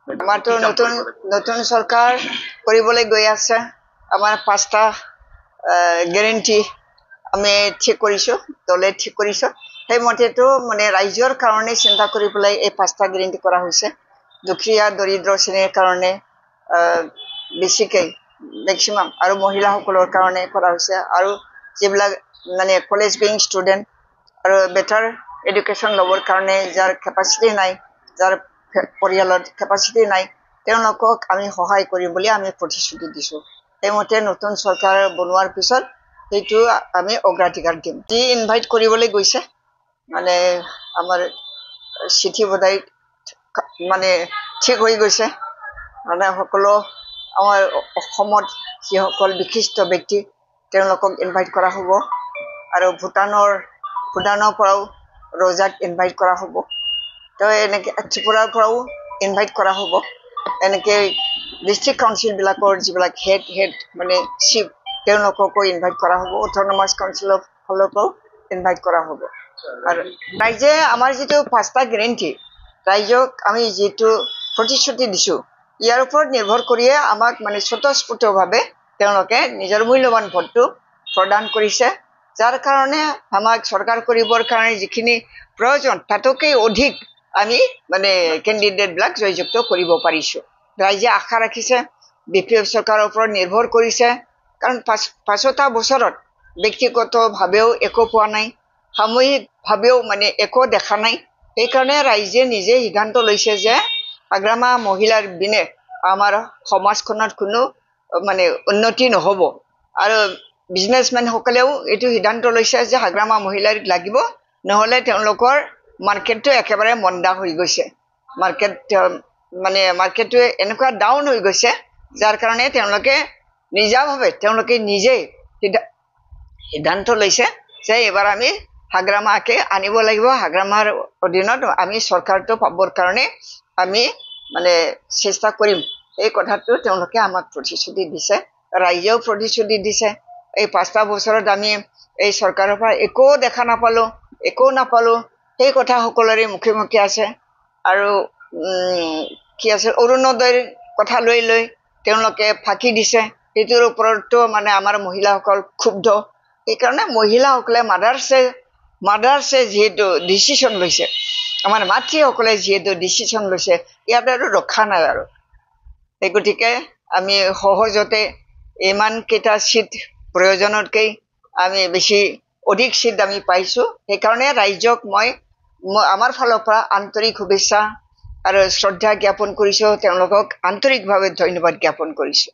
আমাৰতো নতুন নতুন চৰকাৰ কৰিবলৈ গৈ আছে। আমাৰ 5টা গেৰেণ্টি আমি ঠিক কৰিছোঁ, দলে ঠিক কৰিছোঁ। সেইমতেতো মানে ৰাইজৰ কাৰণে চিন্তা কৰি পেলাই এই 5টা গেৰেণ্টি কৰা হৈছে। দুখীয়া দৰিদ্ৰ শ্ৰেণীৰ কাৰণে বেছিকৈ মেক্সিমাম আৰু মহিলাসকলৰ কাৰণে কৰা হৈছে। আৰু যিবিলাক মানে কলেজ গোয়িং ষ্টুডেণ্ট আৰু বেটাৰ এডুকেশ্যন ল'বৰ কাৰণে যাৰ কেপাচিটি নাই, যাৰ পৰিয়ালত কেপাচিটি নাই, তেওঁলোকক আমি সহায় কৰিম বুলি আমি প্ৰতিশ্ৰুতি দিছোঁ। সেইমতে নতুন চৰকাৰ বনোৱাৰ পিছত সেইটো আমি অগ্ৰাধিকাৰ দিম। যি ইনভাইট কৰিবলৈ গৈছে মানে আমাৰ চিঠি বধাই মানে ঠিক হৈ গৈছে। মানে সকলো আমাৰ অসমত যিসকল বিশিষ্ট ব্যক্তি তেওঁলোকক ইনভাইট কৰা হ'ব। আৰু ভূটানৰ পৰাও ৰজাক ইনভাইট কৰা হ'ব। তো এনেকৈ ত্ৰিপুৰাৰ পৰাও ইনভাইট কৰা হ'ব। এনেকৈ ডিষ্ট্ৰিক্ট কাউন্সিলবিলাকৰ যিবিলাক হেড মানে চিফ তেওঁলোককো ইনভাইট কৰা হ'ব। অট'নমাছ কাউন্সিলৰ ফালৰ পৰাও ইনভাইট কৰা হ'ব। আৰু ৰাইজে আমাৰ যিটো 5টা গেৰেণ্টি ৰাইজক আমি যিটো প্ৰতিশ্ৰুতি দিছোঁ, ইয়াৰ ওপৰত নিৰ্ভৰ কৰিয়ে আমাক মানে স্বতঃস্ফূৰ্তভাৱে তেওঁলোকে নিজৰ মূল্যৱান ভোটটো প্ৰদান কৰিছে। যাৰ কাৰণে আমাক চৰকাৰ কৰিবৰ কাৰণে যিখিনি প্ৰয়োজন তাতকৈ অধিক আমি মানে কেণ্ডিডেটবিলাক জয়যুক্ত কৰিব পাৰিছোঁ। ৰাইজে আশা ৰাখিছে, BPF চৰকাৰৰ ওপৰত নিৰ্ভৰ কৰিছে। কাৰণ 5টা বছৰত ব্যক্তিগতভাৱেও একো পোৱা নাই, সামূহিকভাৱেও মানে একো দেখা নাই। সেইকাৰণে ৰাইজে নিজে সিদ্ধান্ত লৈছে যে হাগ্ৰামা মহিলাৰ বিনে আমাৰ সমাজখনত কোনো মানে উন্নতি নহ'ব। আৰু বিজনেছমেনসকলেও এইটো সিদ্ধান্ত লৈছে যে হাগ্ৰামা মহিলাক লাগিব, নহ'লে তেওঁলোকৰ মাৰ্কেটটো একেবাৰে মন্দা হৈ গৈছে। মাৰ্কেটটোৱে এনেকুৱা ডাউন হৈ গৈছে, যাৰ কাৰণে তেওঁলোকে নিজেই সিদ্ধান্ত লৈছে যে এইবাৰ আমি হাগ্ৰামাকে আনিব লাগিব। হাগ্ৰামাৰ অধীনত আমি চৰকাৰটো পাবৰ কাৰণে আমি মানে চেষ্টা কৰিম। এই কথাটো তেওঁলোকে আমাক প্ৰতিশ্ৰুতি দিছে, ৰাইজেও প্ৰতিশ্ৰুতি দিছে। এই 5টা বছৰত আমি এই চৰকাৰৰ পৰা একো দেখা নাপালোঁ, সেই কথা সকলোৰে মুখে মুখে আছে। আৰু কি আছে অৰুণোদয়ৰ কথা লৈ তেওঁলোকে ফাঁকি দিছে। সেইটোৰ ওপৰতো মানে আমাৰ মহিলাসকল ক্ষুব্ধ। সেইকাৰণে মহিলাসকলে মাদাৰ্ছে যিহেতু ডিচিশ্যন লৈছে, আমাৰ মাতৃসকলে যিহেতু ডিচিশ্যন লৈছে, ইয়াত আৰু ৰখা নাই আৰু। সেই গতিকে আমি সহজতে ইমানকেইটা চিট প্ৰয়োজনতকৈ আমি অধিক চিট আমি পাইছোঁ। সেইকাৰণে ৰাইজক মই আমাৰ ফালৰ পৰা আন্তৰিক শুভেচ্ছা আৰু শ্ৰদ্ধা জ্ঞাপন কৰিছোঁ, তেওঁলোকক আন্তৰিকভাৱে ধন্যবাদ জ্ঞাপন কৰিছোঁ।